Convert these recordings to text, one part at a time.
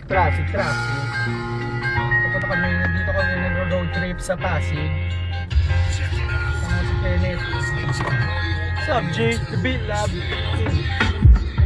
Traffic. Papunta kami, nandito kami nag-road trip sa Pasig. Ano si Kenneth? What's up, G? The Beat Lab.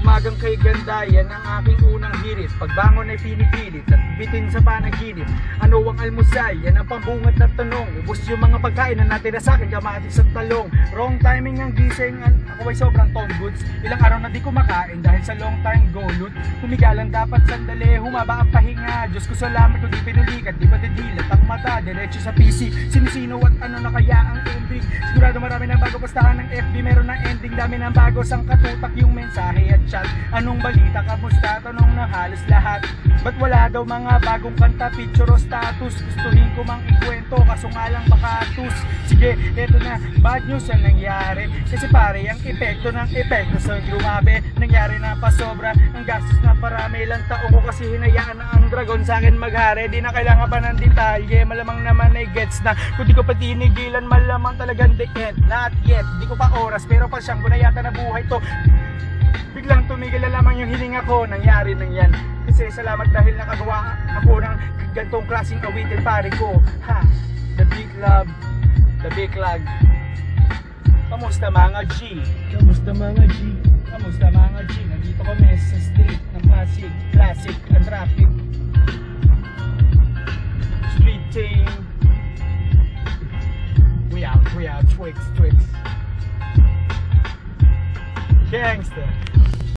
Umagang kay ganda, yan ang aking unang hirit. Pagbangon ay pinipilit at bitin sa panaginip. Ano ang almusal? Yan ang pambungad na tanong. Ubus yung mga pagkain na natira sa akin, kamatis at talong. Wrong timing ang gising, ako ay sobrang tom goods. Ilang araw na di kumakain dahil sa long time golot. Humigalan dapat sandali, humaba ang pahinga. Diyos ko salamat kung di pinulikat, di pa didilat ang mata. Diretso sa PC, sino at ano na kaya ang ending. Sigurado marami na bago postahan ng FB, meron na ending. Dami ng bago, sang katutak yung mensahe at chat. Anong balita, kamusta? Tanong na halos lahat. Ba't wala daw mga bagong kanta, picture o status? Gustuhin ko mang ikwento, kaso nga lang bakatus. Sige, eto na, bad news ang nangyari. Kasi pare, ang epekto ng epekto sa grumabe. Nangyari na pa sobra, ang gastos na parami. Ilang taon ko kasi hinayaan na ang dragon sa akin maghari. Di na kailangan pa ng detalye, malamang naman ay gets na. Kung di ko pa tinigilan, malamang talagang the end. Not yet, di ko pa oras, pero pasyang ko na yata na buhay to. Biglang tumigil na lamang yung hininga ko, nangyari nang yan. Kasi salamat dahil nakagawa ako ng gantong klaseng awitin pare ko. Ha, the big love, the big lag. Kamusta mga G? Kamusta mga G? Nandito kami sa street ng Pasig, classic ang traffic.